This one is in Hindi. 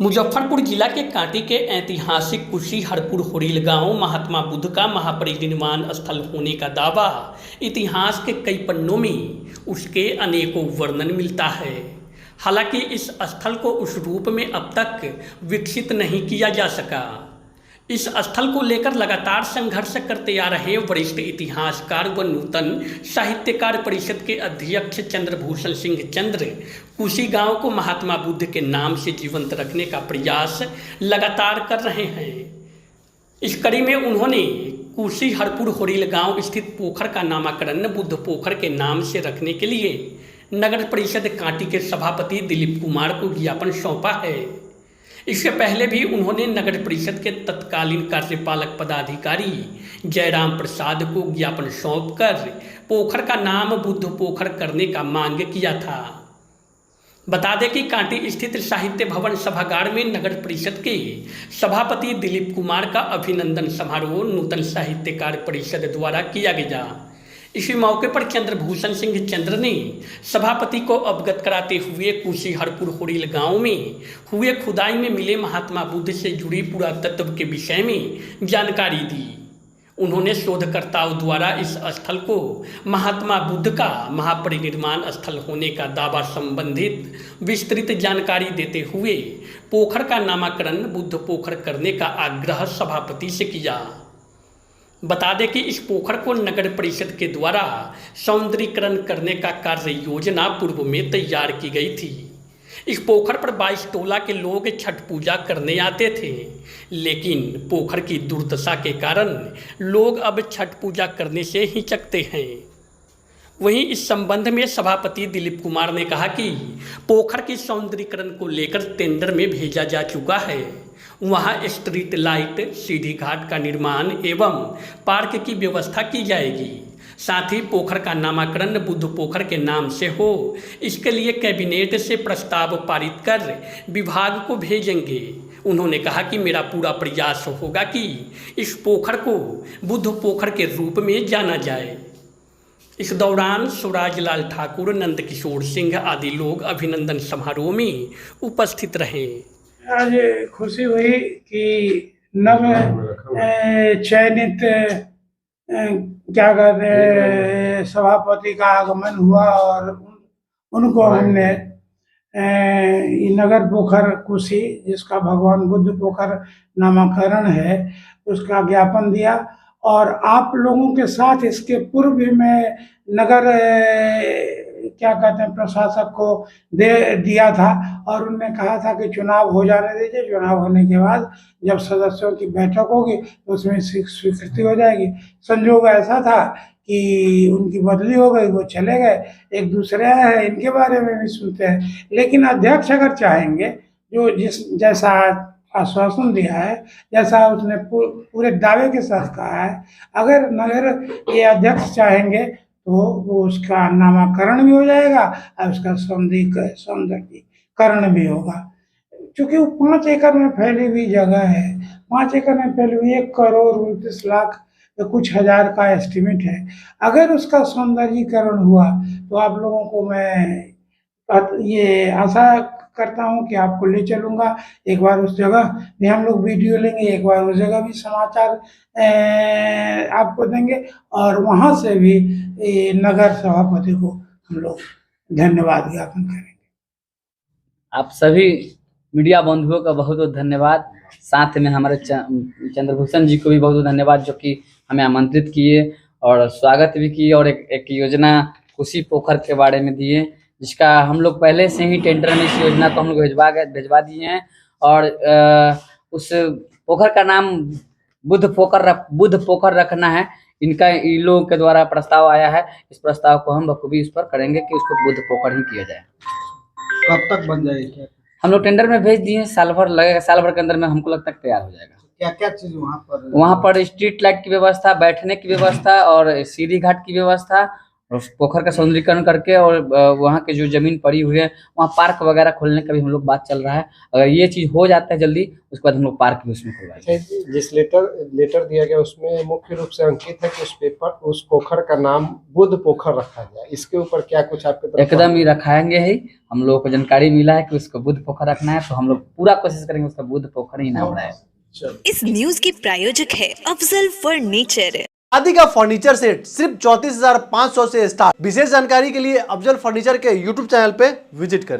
मुजफ्फरपुर जिला के कांटी के ऐतिहासिक कुशी हरपुर होरील गांव महात्मा बुद्ध का महापरिनिर्वाण स्थल होने का दावा इतिहास के कई पन्नों में उसके अनेकों वर्णन मिलता है। हालांकि इस स्थल को उस रूप में अब तक विकसित नहीं किया जा सका। इस स्थल को लेकर लगातार संघर्ष करते आ रहे वरिष्ठ इतिहासकार व नूतन साहित्यकार परिषद के अध्यक्ष चंद्रभूषण सिंह चंद्र कुशी गांव को महात्मा बुद्ध के नाम से जीवंत रखने का प्रयास लगातार कर रहे हैं। इस कड़ी में उन्होंने कुशी हरपुर होरील गांव स्थित पोखर का नामकरण बुद्ध पोखर के नाम से रखने के लिए नगर परिषद कांटी के सभापति दिलीप कुमार को ज्ञापन सौंपा है। इससे पहले भी उन्होंने नगर परिषद के तत्कालीन कार्यपालक पदाधिकारी जयराम प्रसाद को ज्ञापन सौंपकर पोखर का नाम बुद्ध पोखर करने का मांग किया था। बता दें कि कांटी स्थित साहित्य भवन सभागार में नगर परिषद के सभापति दिलीप कुमार का अभिनंदन समारोह नूतन साहित्यकार परिषद द्वारा किया गया। इसी मौके पर चंद्रभूषण सिंह चंद्र ने सभापति को अवगत कराते हुए कुशी हरपुर होरील गांव में हुए खुदाई में मिले महात्मा बुद्ध से जुड़ी पुरातत्व के विषय में जानकारी दी। उन्होंने शोधकर्ताओं द्वारा इस स्थल को महात्मा बुद्ध का महापरिनिर्वाण स्थल होने का दावा संबंधित विस्तृत जानकारी देते हुए पोखर का नामकरण बुद्ध पोखर करने का आग्रह सभापति से किया। बता दें कि इस पोखर को नगर परिषद के द्वारा सौंदर्यीकरण करने का कार्य योजना पूर्व में तैयार की गई थी। इस पोखर पर 22 टोला के लोग छठ पूजा करने आते थे, लेकिन पोखर की दुर्दशा के कारण लोग अब छठ पूजा करने से हिचकते हैं। वहीं इस संबंध में सभापति दिलीप कुमार ने कहा कि पोखर के सौंदर्यीकरण को लेकर टेंडर में भेजा जा चुका है। वहां स्ट्रीट लाइट, सीढ़ी घाट का निर्माण एवं पार्क की व्यवस्था की जाएगी। साथ ही पोखर का नामकरण बुद्ध पोखर के नाम से हो, इसके लिए कैबिनेट से प्रस्ताव पारित कर विभाग को भेजेंगे। उन्होंने कहा कि मेरा पूरा प्रयास होगा कि इस पोखर को बुद्ध पोखर के रूप में जाना जाए। इस दौरान स्वराजलाल ठाकुर, नंद किशोर सिंह आदि लोग अभिनंदन समारोह में उपस्थित रहे। आज खुशी हुई कि नव चयनित क्या कहते हैं सभापति का आगमन हुआ और उनको हमने नगर पोखर कुशी, जिसका भगवान बुद्ध पोखर नामकरण है, उसका ज्ञापन दिया। और आप लोगों के साथ इसके पूर्व भी मैं नगर क्या कहते हैं प्रशासक को दे दिया था और उन्होंने कहा था कि चुनाव हो जाने दीजिए, चुनाव होने के बाद जब सदस्यों की बैठक होगी तो उसमें स्वीकृति हो जाएगी। संजोग ऐसा था कि उनकी बदली हो गई, वो चले गए, एक दूसरे हैं, इनके बारे में भी सुनते हैं। लेकिन अध्यक्ष अगर चाहेंगे, जो जैसा आश्वासन दिया है, जैसा उसने पूरे दावे के साथ कहा है, अगर नगर ये अध्यक्ष चाहेंगे तो वो उसका नामकरण भी हो जाएगा और उसका सौंदर्यीकरण भी होगा। क्योंकि वो 5 एकड़ में फैली हुई जगह है, 5 एकड़ में फैली हुई 1 करोड़ 29 लाख तो कुछ हजार का एस्टिमेट है। अगर उसका सौंदर्यीकरण हुआ तो आप लोगों को मैं ये आशा करता हूं कि आपको ले चलूंगा। एक बार उस जगह भी हम लोग वीडियो लेंगे, एक बार उस जगह भी समाचार आपको देंगे और वहां से भी नगर सभापति को हम लोग धन्यवाद ज्ञापन करेंगे। आप सभी मीडिया बंधुओं का बहुत बहुत धन्यवाद। साथ में हमारे चंद्रभूषण जी को भी बहुत बहुत धन्यवाद, जो कि हमें आमंत्रित किए और स्वागत भी किए और एक योजना कुशी पोखर के बारे में दिए, जिसका हम लोग पहले से ही टेंडर में इस योजना को हम लोग भिजवा दिए हैं। और उस पोखर का नाम बुद्ध पोखर रखना है। इनका इन लोगों के द्वारा प्रस्ताव आया है। इस प्रस्ताव को हम बखूबी इस पर करेंगे कि उसको बुद्ध पोखर ही किया जाए। कब तक बन जाएगी? हम लोग टेंडर में भेज दिए, साल भर लगेगा, साल भर के अंदर में हमको लगता है तैयार हो जाएगा। क्या क्या चीज वहाँ पर? वहाँ पर स्ट्रीट लाइट की व्यवस्था, बैठने की व्यवस्था और सीढ़ी घाट की व्यवस्था और उस पोखर का सौंदर्यीकरण करके और वहाँ के जो जमीन पड़ी हुई है वहाँ पार्क वगैरह खोलने का भी हम लोग बात चल रहा है। अगर ये चीज़ हो जाता है जल्दी, उसके बाद हम लोग पार्क भी उसमें खुलवाएंगे। जिस लेटर दिया गया उसमें मुख्य रूप से अंकित है कि उस पोखर का नाम बुद्ध पोखर रखा गया। इसके ऊपर क्या कुछ आपके तरफ एकदम ही रखाएंगे ही। हम लोगों को जानकारी मिला है कि उसको बुद्ध पोखर रखना है, तो हम लोग पूरा कोशिश करेंगे उसका बुद्ध पोखर ही नाम रहे। इस न्यूज के प्रायोजक है अफजल फर्नीचर। शादी का फर्नीचर सेट सिर्फ 34,500 से स्टार्ट। विशेष जानकारी के लिए अफजल फर्नीचर के यूट्यूब चैनल पे विजिट करें।